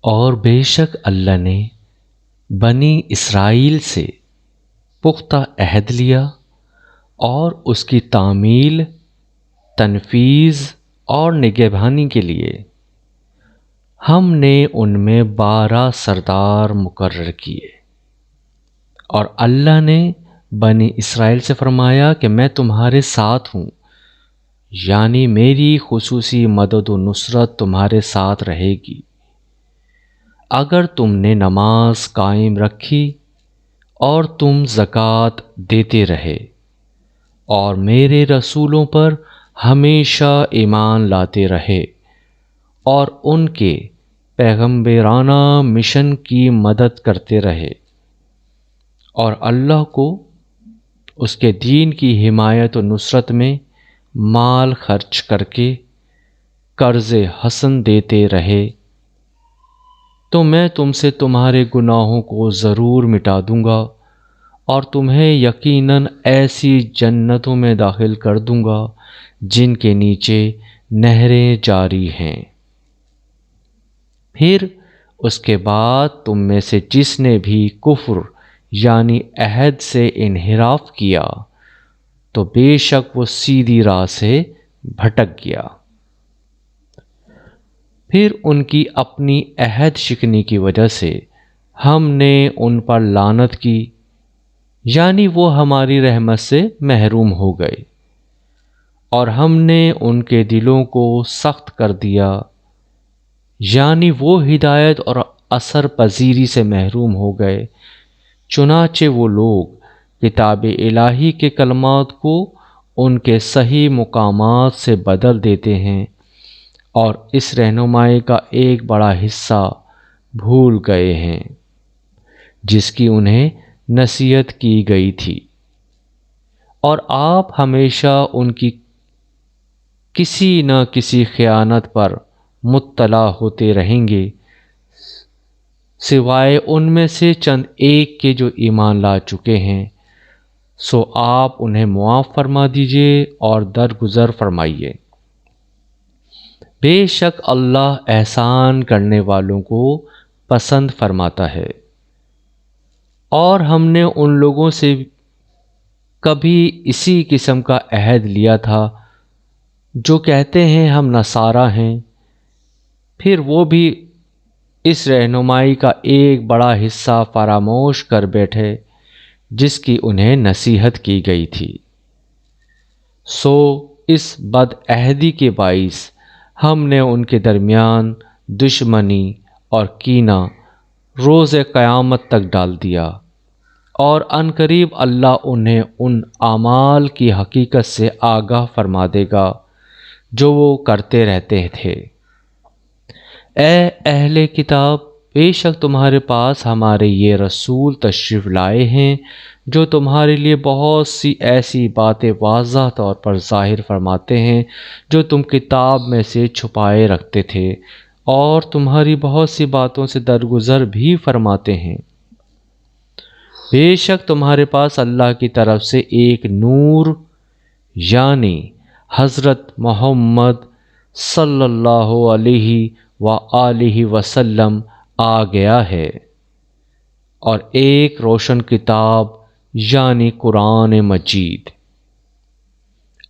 اور بے شک اللہ نے بنی اسرائیل سے پختہ عہد لیا اور اس کی تعمیل، تنفیذ اور نگہبانی کے لیے ہم نے ان میں 12 سردار مقرر کیے۔ اور اللہ نے بنی اسرائیل سے فرمایا کہ میں تمہارے ساتھ ہوں، یعنی میری خصوصی مدد و نصرت تمہارے ساتھ رہے گی اگر تم نے نماز قائم رکھی اور تم زکوٰۃ دیتے رہے اور میرے رسولوں پر ہمیشہ ایمان لاتے رہے اور ان کے پیغمبرانہ مشن کی مدد کرتے رہے اور اللہ کو اس کے دین کی حمایت و نصرت میں مال خرچ کر کے قرض حسن دیتے رہے تو میں تم سے تمہارے گناہوں کو ضرور مٹا دوں گا اور تمہیں یقیناً ایسی جنتوں میں داخل کر دوں گا جن کے نیچے نہریں جاری ہیں۔ پھر اس کے بعد تم میں سے جس نے بھی کفر یعنی عہد سے انحراف کیا تو بے شک وہ سیدھی راہ سے بھٹک گیا۔ پھر ان کی اپنی عہد شکنی کی وجہ سے ہم نے ان پر لعنت کی، یعنی وہ ہماری رحمت سے محروم ہو گئے اور ہم نے ان کے دلوں کو سخت کر دیا، یعنی وہ ہدایت اور اثر پذیری سے محروم ہو گئے۔ چنانچہ وہ لوگ کتاب الہی کے کلمات کو ان کے صحیح مقامات سے بدل دیتے ہیں اور اس رہنمائی کا ایک بڑا حصہ بھول گئے ہیں جس کی انہیں نصیحت کی گئی تھی، اور آپ ہمیشہ ان کی کسی نہ کسی خیانت پر مطلع ہوتے رہیں گے سوائے ان میں سے چند ایک کے جو ایمان لا چکے ہیں، سو آپ انہیں معاف فرما دیجئے اور درگزر فرمائیے۔ بے شک اللہ احسان کرنے والوں کو پسند فرماتا ہے۔ اور ہم نے ان لوگوں سے کبھی اسی قسم کا عہد لیا تھا جو کہتے ہیں ہم نصارہ ہیں، پھر وہ بھی اس رہنمائی کا ایک بڑا حصہ فراموش کر بیٹھے جس کی انہیں نصیحت کی گئی تھی۔ سو اس بد عہدی کے باعث ہم نے ان کے درمیان دشمنی اور کینہ روز قیامت تک ڈال دیا، اور عنقریب اللہ انہیں ان اعمال کی حقیقت سے آگاہ فرما دے گا جو وہ کرتے رہتے تھے۔ اے اہل کتاب، بے شک تمہارے پاس ہمارے یہ رسول تشریف لائے ہیں جو تمہارے لیے بہت سی ایسی باتیں واضح طور پر ظاہر فرماتے ہیں جو تم کتاب میں سے چھپائے رکھتے تھے، اور تمہاری بہت سی باتوں سے درگزر بھی فرماتے ہیں۔ بے شک تمہارے پاس اللہ کی طرف سے ایک نور یعنی حضرت محمد صلی اللہ علیہ وآلہ وسلم آ گیا ہے، اور ایک روشن کتاب یعنی قرآن مجید۔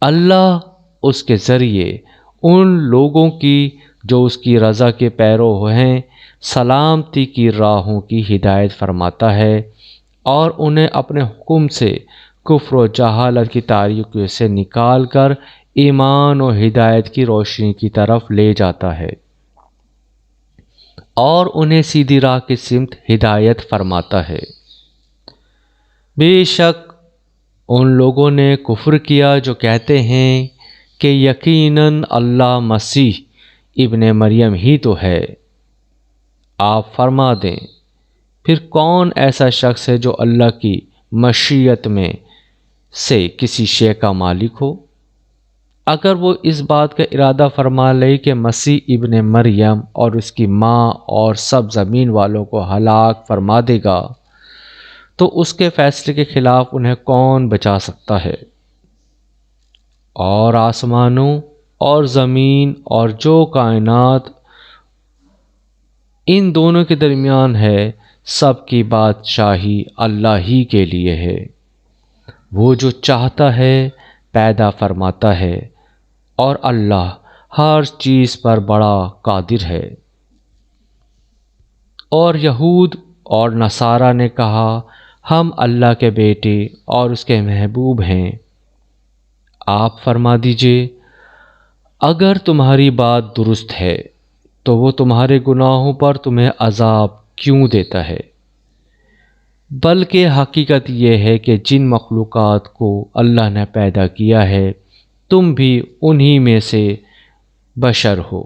اللہ اس کے ذریعے ان لوگوں کی جو اس کی رضا کے پیرو ہیں سلامتی کی راہوں کی ہدایت فرماتا ہے اور انہیں اپنے حکم سے کفر و جہالت کی تاریکی سے نکال کر ایمان و ہدایت کی روشنی کی طرف لے جاتا ہے اور انہیں سیدھی راہ کی سمت ہدایت فرماتا ہے۔ بے شک ان لوگوں نے کفر کیا جو کہتے ہیں کہ یقیناً اللہ مسیح ابن مریم ہی تو ہے۔ آپ فرما دیں، پھر کون ایسا شخص ہے جو اللہ کی مشیت میں سے کسی شے کا مالک ہو؟ اگر وہ اس بات کا ارادہ فرما لے کہ مسیح ابن مریم اور اس کی ماں اور سب زمین والوں کو ہلاک فرما دے گا تو اس کے فیصلے کے خلاف انہیں کون بچا سکتا ہے؟ اور آسمانوں اور زمین اور جو کائنات ان دونوں کے درمیان ہے، سب کی بادشاہی اللہ ہی کے لیے ہے۔ وہ جو چاہتا ہے پیدا فرماتا ہے، اور اللہ ہر چیز پر بڑا قادر ہے۔ اور یہود اور نصارہ نے کہا، ہم اللہ کے بیٹے اور اس کے محبوب ہیں۔ آپ فرما دیجئے، اگر تمہاری بات درست ہے تو وہ تمہارے گناہوں پر تمہیں عذاب کیوں دیتا ہے؟ بلکہ حقیقت یہ ہے کہ جن مخلوقات کو اللہ نے پیدا کیا ہے تم بھی انہی میں سے بشر ہو،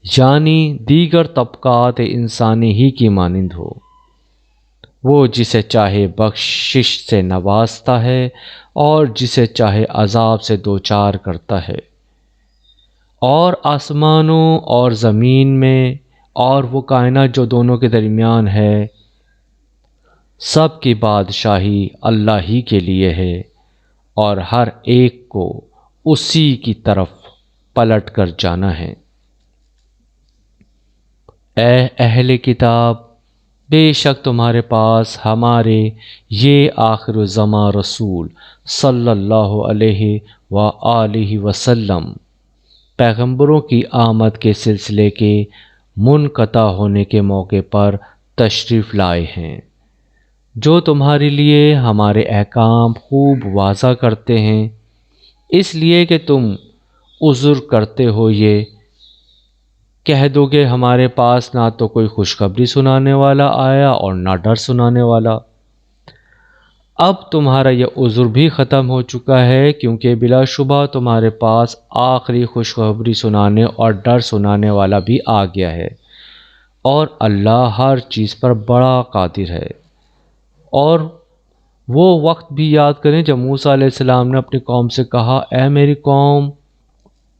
یعنی دیگر طبقات انسانی ہی کی مانند ہو۔ وہ جسے چاہے بخشش سے نوازتا ہے اور جسے چاہے عذاب سے دوچار کرتا ہے۔ اور آسمانوں اور زمین میں اور وہ کائنات جو دونوں کے درمیان ہے، سب کی بادشاہی اللہ ہی کے لیے ہے، اور ہر ایک کو اسی کی طرف پلٹ کر جانا ہے۔ اے اہل کتاب، بے شک تمہارے پاس ہمارے یہ آخر الزماں رسول صلی اللہ علیہ وآلہ وسلم پیغمبروں کی آمد کے سلسلے کے منقطع ہونے کے موقع پر تشریف لائے ہیں، جو تمہارے لیے ہمارے احکام خوب واضح کرتے ہیں، اس لیے کہ تم عذر کرتے ہو یہ کہہ دو کہ ہمارے پاس نہ تو کوئی خوشخبری سنانے والا آیا اور نہ ڈر سنانے والا۔ اب تمہارا یہ عذر بھی ختم ہو چکا ہے، کیونکہ بلا شبہ تمہارے پاس آخری خوشخبری سنانے اور ڈر سنانے والا بھی آ گیا ہے، اور اللہ ہر چیز پر بڑا قادر ہے۔ اور وہ وقت بھی یاد کریں جب موسیٰ علیہ السلام نے اپنی قوم سے کہا، اے میری قوم،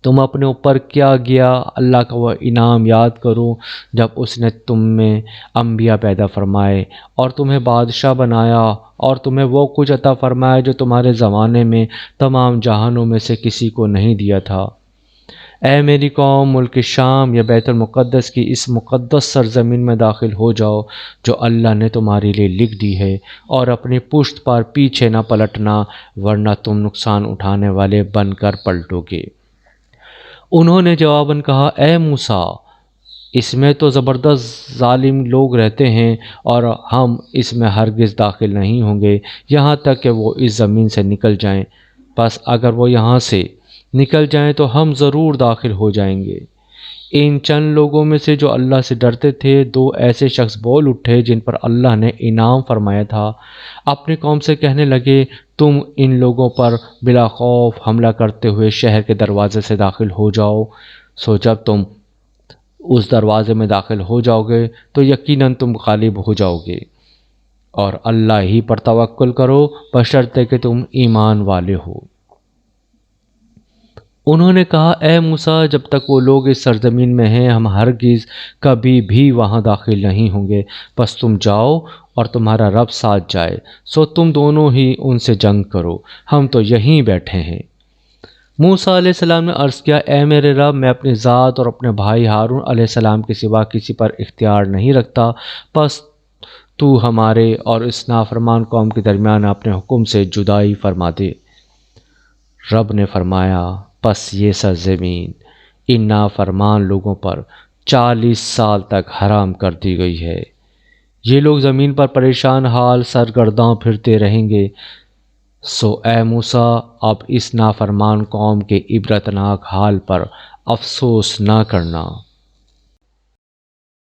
تم اپنے اوپر کیا گیا اللہ کا وہ انعام یاد کرو جب اس نے تم میں انبیاء پیدا فرمائے اور تمہیں بادشاہ بنایا اور تمہیں وہ کچھ عطا فرمایا جو تمہارے زمانے میں تمام جہانوں میں سے کسی کو نہیں دیا تھا۔ اے میری قوم، ملک شام یا بیت المقدس کی اس مقدس سرزمین میں داخل ہو جاؤ جو اللہ نے تمہارے لیے لکھ دی ہے، اور اپنی پشت پر پیچھے نہ پلٹنا، ورنہ تم نقصان اٹھانے والے بن کر پلٹو گے۔ انہوں نے جواباً کہا، اے موسیٰ، اس میں تو زبردست ظالم لوگ رہتے ہیں اور ہم اس میں ہرگز داخل نہیں ہوں گے یہاں تک کہ وہ اس زمین سے نکل جائیں، بس اگر وہ یہاں سے نکل جائیں تو ہم ضرور داخل ہو جائیں گے۔ ان چند لوگوں میں سے جو اللہ سے ڈرتے تھے، دو ایسے شخص بول اٹھے جن پر اللہ نے انعام فرمایا تھا، اپنی قوم سے کہنے لگے، تم ان لوگوں پر بلا خوف حملہ کرتے ہوئے شہر کے دروازے سے داخل ہو جاؤ، سو جب تم اس دروازے میں داخل ہو جاؤ گے تو یقیناً تم غالب ہو جاؤ گے، اور اللہ ہی پر توکل کرو بشرطے کہ تم ایمان والے ہو۔ انہوں نے کہا، اے موسیٰ، جب تک وہ لوگ اس سرزمین میں ہیں ہم ہرگز کبھی بھی وہاں داخل نہیں ہوں گے، بس تم جاؤ اور تمہارا رب ساتھ جائے، سو تم دونوں ہی ان سے جنگ کرو، ہم تو یہیں بیٹھے ہیں۔ موسیٰ علیہ السلام نے عرض کیا، اے میرے رب، میں اپنی ذات اور اپنے بھائی ہارون علیہ السلام کے سوا کسی پر اختیار نہیں رکھتا، بس تو ہمارے اور اس نافرمان قوم کے درمیان اپنے حکم سے جدائی فرما دے۔ رب نے فرمایا، پس یہ سرزمین ان نافرمان لوگوں پر 40 سال تک حرام کر دی گئی ہے۔ یہ لوگ زمین پر پریشان حال سرگرداں پھرتے رہیں گے، سو اے موسیٰ، اب اس نافرمان قوم کے عبرتناک حال پر افسوس نہ کرنا۔